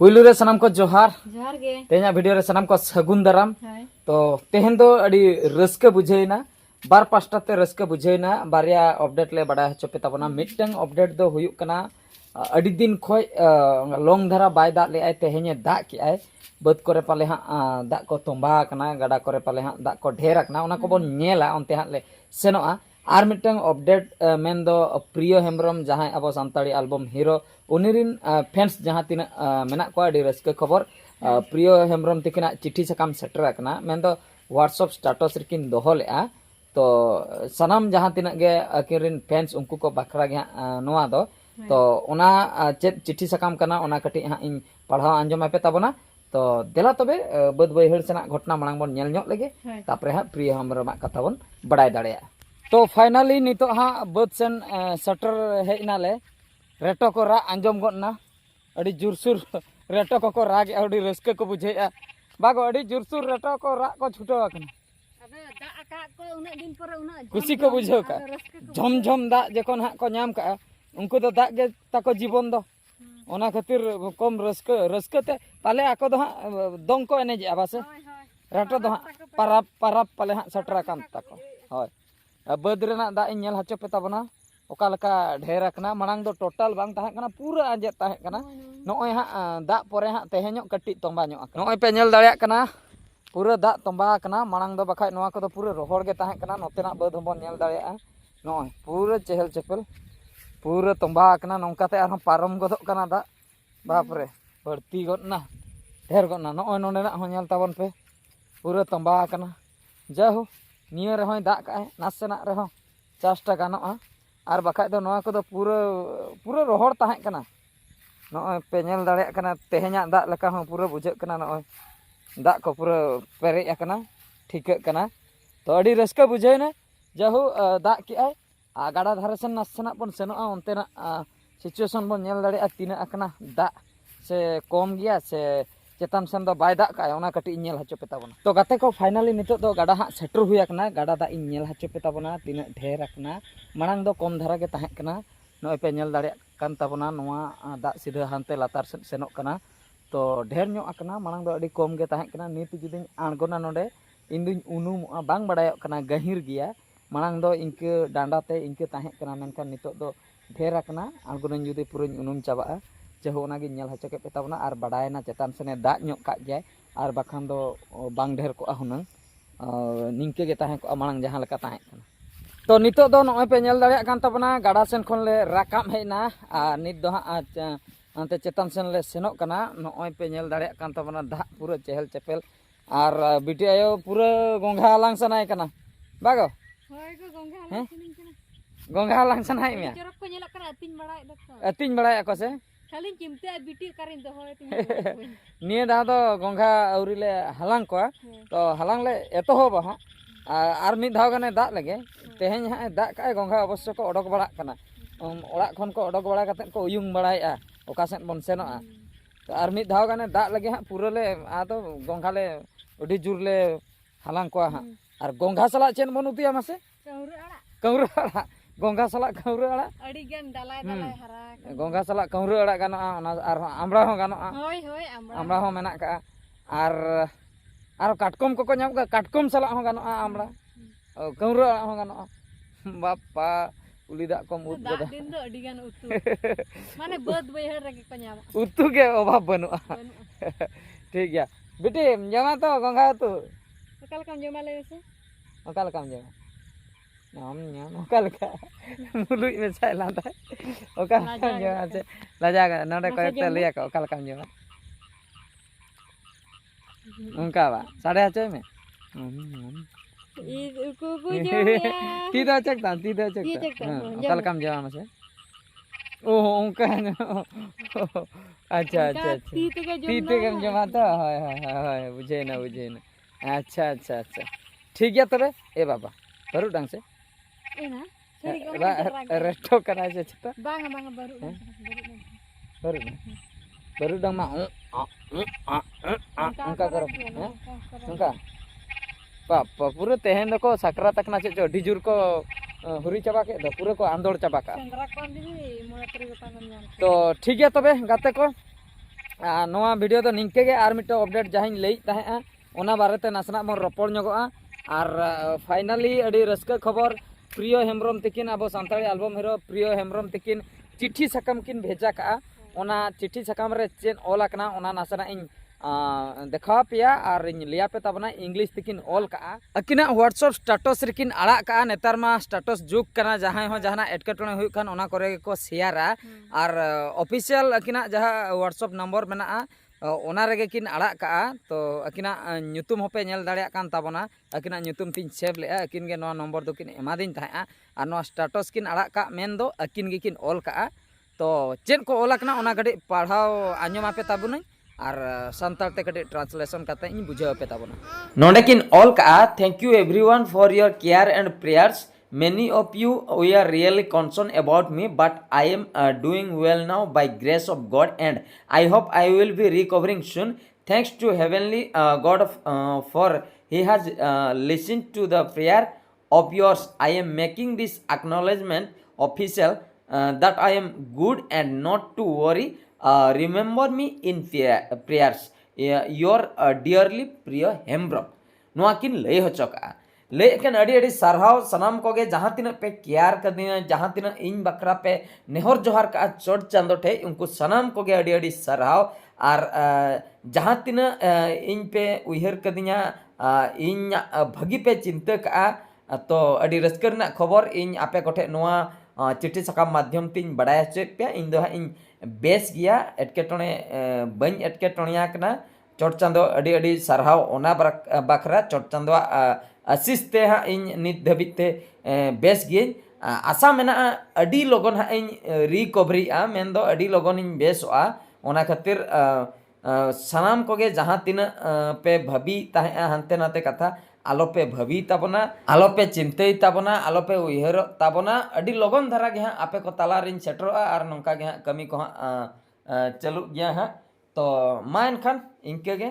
पुइलु रे सनाम को जोहार जोहार गे तेना वीडियो रे सनाम को सगुन दाराम हाय तो तेहन दो अड़ी रस्का बुझेना बार पास्टा ते रस्का बुझेना बारिया अपडेट ले बड़ा चोपे ताबना मिटंग अपडेट दो हुयुक कना अड़ी दिन खोय लोंग धारा बाय दाग ले आय तेहेने दाग की आय बद करे पाले हा दाग को तोंबा कना गडा करे पाले हा दाग को ढेर कना ओना को बोन नेला ओनते हा ले सेनोआ आर मिटंग अपडेट मेन दो प्रियो हेम्ब्रम जहां अब सान्ताड़ी एल्बम हीरो उनिरिन फैंस जहां तीना मेना को अड़ी रस्का खबर प्रियो हेम्ब्रम तिकिना चिट्ठी सकाम सेटर कना मेन दो व्हाट्सएप स्टेटस रिकिन दोहो लेआ तो सनाम जहां तीना गे अकिरिन फैंस उनको को बखरा गे नोआ दो तो ओना चेत चिट्ठी सकाम कना ओना कटी हा इन पढ़ाव आंजम पे ताबना तो देला तबे बद बैहड़ सेना घटना मांग बोन नेल ᱧᱚᱜ लेगे तापरे हा प्रियो हेम्ब्रम कथा बोन बड़ाय दाड़ेया तो फाइनली नितो हाँ बद सेन सटर हेना ले रेटो को रा आंजम गना अड़ी जुरसुर रेटो को राग अड़ी रस्के को बुझेया बागो अड़ी जुरसुर रेटो को रा को छुटो आकना खुशी को बुझो का झम झम दा जखन हाँ को नाम का उनको तो दाग गे ताको जीवन दो ओना खातिर कम रस्के रस्के ते पाले आको दो हाँ दंग को एनेज आबासे रेटो दो हाँ पाराप पाराप पाले हाँ सटरा कान ताको होय बद रेना दा इन नेल हचो पे ताबना ओका लका ढेर अकना मांग दो टोटल बांग ताहे कना पूरा आंजेत ताहे कना नोय हा दा परे हा तेहेño कटी तोंबा ño अकना नोय पे नेल दाड़िया कना पूरा दा तोंबा अकना मांग दो बखाय नोआ को दो पूरा रोहड़ गे ताहे कना नोतेना बद होबन नेल दाड़िया नोय पूरा चेहल चेपल पूरा तोंबा अकना नोंकाते आर पारम गदो कना दा बाप रे बड़ती गना ढेर गना नोय नोंडेना हो नेल ताबन पे पूरा तोंबा अकना जाहु निया रहोय दा का नासेना रहो चाष्टा गानोआ और बखाय दो नोआ को दो पूरा पूरा रोहड़ ताहे कना नोय पे नेल दाड़िया कना तेहेña दा लका हो पूरा बुझे कना नोय दा को पूरा पेरे कना ठीक कना तो अड़ी रस्का बुझेना जाहु दा की आय गाड़ा धारे सेन नासेना बन सेनोआ ओनतेना सिचुएशन बन नेल दाड़िया तीना अकना दा से कम गया से चेतान सेन दो बाय दा का ओना कटी नेल हचो पे ताबना तो गाते को फाइनली नितो दो गाड़ा हा सेटर हुई अकना गाड़ा दा इन नेल हचो पे ताबना तीना ढेर अकना मांग दो कम धारा गे ताहे कना नोय पे नेल दाड़िया कान ताबना नोआ दा सीधा हानते लातार सेनोक कना तो ढेर ᱧᱚᱜ अकना मांग दो अडी कम गे ताहे कना नीत जुदिन आणगोना नोडे इन दुन उनुम बांग बडायोक कना गहिर गिया मांग दो इनके डांडाते इनके ताहे कना मेनखान नितो दो ढेर अकना आणगोना जुदी पूरा उनुम चाबा जहो ओनागे नेल हचो के पेताबना और बडायना चेतान सेने दाग ᱧᱚᱜ का गया और बखान दो बांग ढेर को हुनंग निंके गे ताहे को मांग जहां लका ताहे कना तो नितो दो नोय पे नेल दाड़िया कान ताबना गाड़ा सेन खन ले राकाम हेना आ नित दो हा अंते चेतान सेन ले सेनोक कना नोय पे नेल दाड़िया कान ताबना दा पूरा चेहल चेपेल और बिटी आयो पूरा गोंघा लांग सनाय कना बागो होय गो गोंघा लांग सनाय कना गोंघा लांग सनाय मे चरक को नेलक कना अतिन बड़ाय दतो अतिन बड़ाय को से खाली चिमते बिटी करिन दो होय निये दा दो गोंघा औरी ले हलांग को तो हलांग ले एतो हो बहा आर मिद धाव गने दा लगे तेहेñ हा दा का गोंघा अवश्य को ओडक बड़ा कना ओड़ा खन को ओडक बड़ा कते को उयुंग बड़ायआ ओका सेन बन सेनोआ तो आर मिद धाव गने दा लगे हा पूरा ले आ तो गोंघा ले ओडी जुर ले हलांग को हा और गोंघा सला चेन बन उतिया मासे कौरा आड़ा गोंघा सला कौरा आड़ा अड़ी गन दलाय दलाय हरा गोंघा सला कौरा आड़ा गानोआ ओना आर आमड़ा हो गानोआ होय होय आमड़ा हो मेना का आर काटकम को नाम का काटकम सला हो गानोआ आमड़ा कौरा हो गानोआ बापा उली दा कम उत दा दिन दो अड़ी गन उतु माने बद बैहर रे को नाम उतु के अभाव बनुआ ठीक गया बेटी जमा तो गोंघा उतु ओकल कम जमा ले से ओकल कम जमा नाम नाम ओकल का मुलुई में चाय लादा ओकल कम जमा से लजा का नडे कयते लिया का ओकल कम जमा उनका बा 8:30 में ई को जो ती दो चकता ओकल कम जमा में से ओह उनका अच्छा अच्छा ती ते कम जमा तो हाय हाय हाय बुझे ना अच्छा अच्छा अच्छा ठीक है तबे ए बाबा बरु डांग से ए ना रेस्टो करा से छता बांग बांग बरु डांग मा उनका करो उनका पापा पूरा तेहेन दको सकरा तकना चे अडी जुर को हुरी चाबा के दो पूरा को आंदोड़ चाबा का तो ठीक है तबे गाते को नोआ वीडियो तो निंके गे आर मिट्टो अपडेट जहां लई ताहें ओना बारेते नासना बन रपड़ ᱧᱚᱜᱚᱜᱼᱟ और फाइनली अड़ी रस्का खबर प्रियो हेम्ब्रम तकिन अब सानताड़ी एल्बम हिरो प्रियो हेम्ब्रम तकिन चिट्ठी साकाम किन भेजा का ओना चिट्ठी साकाम रे चेन ऑल आकना ओना नासना इन देखा पेया और इन लिया पे तबना इंग्लिश तकिन ऑल का अकिना व्हाट्सएप स्टेटस रेकिन आड़ा का नेतार मा स्टेटस जुग कना जहां हो जहां एटकेटोने हुई खान ओना करे को शेयरा और ऑफिशियल अकिना जहां व्हाट्सएप नंबर मेना ओना रेगे किन आड़ा का तो अकिना ᱧᱩᱛᱩᱢ होपे नेल दाड़िया कान ताबना अकिना ᱧᱩᱛᱩᱢ तिन सेव ले अकिन गे नो नंबर दो किन एमा दिन ताहा और नो स्टेटस किन आड़ा का मेन दो अकिन गे किन ऑल का तो चेन को ऑल आकना ओना गडी पढ़ाव आंजमा पे ताबुनै और संताल ते कटे ट्रांसलेशन करते इन बुझाव पे ताबना नोंडे किन ऑल का thank you everyone for your care and prayers many of you we are really concerned about me but I am doing well now by grace of God and I hope I will be recovering soon thanks to heavenly God for he has listened to the prayer of yours I am making this acknowledgement official that I am good and not to worry remember me in prayers your dearly priya Hembrom noa kin lay hochoka लेकिन अड़ी सरहाव सनाम को जहाँ तीन पे care कर दिया जहाँ तीन इन बकरा पे नेहर जोहार का चोट चांदो ठे उनको सनाम को अड़ी सरहाव और जहाँ तीन इन पे उहर कर दिया इन भगी पे चिंता का तो अड़ी रस्कर खबर इन आपे कोठे नोआ चिट्ठी साकाम माध्यम तीन बड़ाय चेक पे इन दो इन बेस गया एटकेटोने बन एटकेटोनिया कना चोट चांदो अड़ी सरहाव ओना बकरा चोट चांदो असिस्ते हाँ इन नित धबिते बेस गे आशा मेना अड़ी लगन हाँ इन रिकवरी मेन दो अड़ी लगन इन बेसोआ ओना खातिर सनाम कोगे जहाँ तीन पे भबी ताहे हानते नाते कथा आलो पे भबी ताबना आलो पे चिंते ताबना आलो पे उहर ताबना अड़ी लगन धारा गे हाँ आपे को ताला रिन सेटरोआ और नंका गे हाँ कमी को हाँ चलु गया हाँ तो मा एनखान इनके गे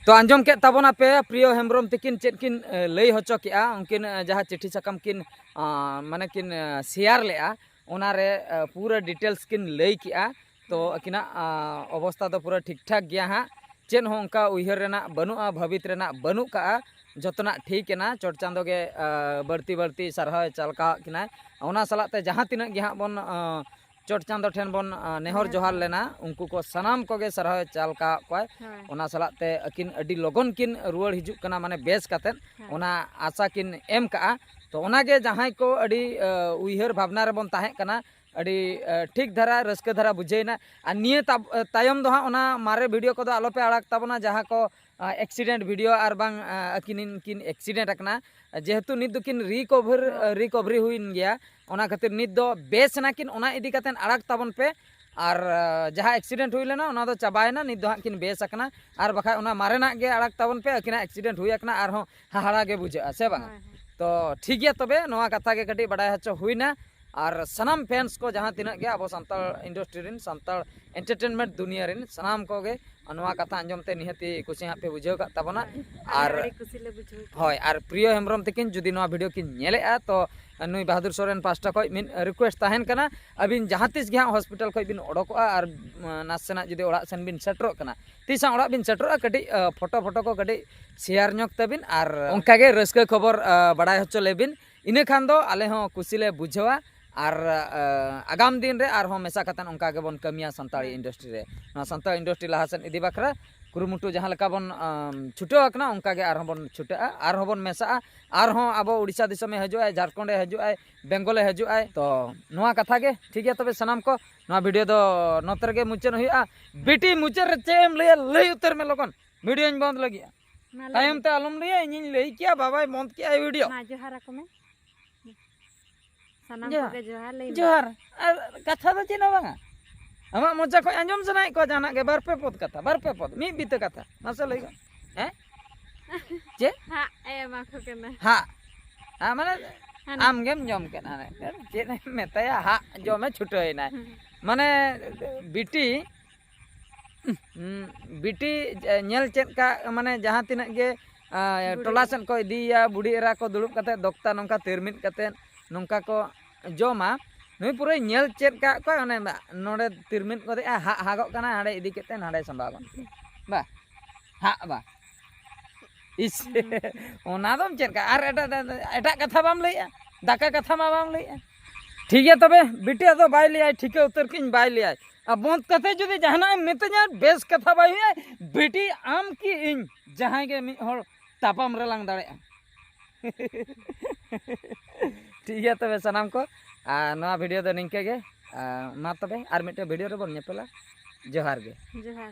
तो आंजम के ताबना पे प्रियो हेम्ब्रम तकिन चेद किन लई होचो के उनकिन जहाँ चिट्ठी साकाम किन माने किन शेयर लेआ ओना रे पूरा डिटेल्स किन लई किया तो अकिना अवस्था तो पूरा ठीक ठाक गया हाँ चेन हो उनका उहर रेना बनुआ भवित रेना बनु का जतना ठीक है ना चोट चांदो गे बढ़ती बढ़ती सरहा चलका किना ओना सलाते जहाँ तीन गे हाँ बन चोट चांदो ठेन बन नेहर जोहार लेना उनको को सनाम को गे सरहा चलका कोय ओना सलाते अकिन अडी लगन किन रुआड़ हिजुक कना माने बेस कातेन ओना आशा किन एम का तो ओना गे जहां को अडी उहर भावना रे बन ताहे कना अडी ठीक धारा रस्क धारा बुझेना आ निये तायम दो हाँ ओना मारे वीडियो को आलो पे आड़क ताबना जहां को एक्सीडेंट वीडियो और बांग अकिन किन एक्सीडेंट अकना जेहेतु नित दो किन रिकवरी हुइन गया ओना खातिर नित दो बेस ना किन ओना इदी कातेन आड़क ताबन पे और जहाँ एक्सीडेंट हुई लेना ओना दो चाबायना नित दो हाँ किन बेस अकना और बखा ओना मारेना गे आड़क ताबन पे अकिना एक्सीडेंट हुई अकना और हो हाहाड़ा गे बुझा से बांग तो ठीक गया तबे नोआ कथा गे कटी बड़ाय हचो हुईना और सनाम फैंस को जहाँ तीन गे अब सानताल इंडस्ट्री रिन सानताल एंटरटेनमेंट दुनिया रिन सनाम को गे नोआ कथा अंजमते निहती कुछ हाँ पे बुझाव का ताबना और हय और प्रियो हेम्ब्रम तकिन जुदी नोआ वीडियो किन नेलेआ तो नुई बहादुर सोरेन पास्टा खय मिन रिक्वेस्ट ताहेन कना अबिन जहाँ तीस गे हॉस्पिटल खय बिन ओडकोआ और नासेना जुदी ओड़ा सेन बिन सेटरो कना तीसा ओड़ा बिन सेटरोआ कटी फोटो को कटी शेयर ᱧᱚᱜ तबिन और ओंका गे रस्का खबर बड़ाय हचो लेबिन इने खान दो आले हो कुसिले बुझावा और आगाम दिन रे और मेसा कतन उनका के बन कमिया संताड़ी इंडस्ट्री रे ना संताड़ी इंडस्ट्री लहासन इदी बखरा कुरुमुटु जहाँ लेका बन छुटो अकना उनका के आर बन छुटा आर बन मेसा आर अब उड़ीसा दिसम में हजुआ झारखंड हजुआ बेंगल हजुआ तो नोआ कथा के ठीक है तबे सनाम को नोआ वीडियो दो नतर के मुचन हुआ बेटी मुचन रे चेम लई उतर में लोगन वीडियो बंद लगी टाइम ते आलम लिया इन लई किया बाबा बंद किया वीडियो मा जोहार को में सनाम को जोहार लई जोहार कथा दो चिना बांगा आमा मोचा को आंजम सनाई को जाना के बार पे पद कथा बार पे पद मी बीत कथा नासे लई हैं जे हां ए मा को केना हां माने आम गेम जम के ना जे ने मेताया हां जो में छुटोय ना माने बिटी बिटी नेल चेद का माने जहाँ तीना गे टोला सन को इदिया बुढ़ी एरा को दुड़ुब कते दोक्ता नोंका तिरमिट कते नोंका को जमा नुई पूरा नेल चेक का को ओने नोडे तिरमिन को दे हागो कना हाडे इदी केते नाडे संभाव बा हा बा इस ओना दम चेक का आर एटा कथा बाम लइया दाका कथा मा बाम लइया ठीक है तबे बिटिया तो बाय लिया ठीक है उतर किन बाय लिया अब बंद कते जुदी जहाना मित냐 बेस कथा बाय हुए बेटी आम की इन जहां के मि हर तापाम रेलांग दाड़े ठीक है तबे सनाम को नवा वीडियो दो निंके गे मा तबे आर मिटे वीडियो रे बोन नेपेला जोहार गे जोहार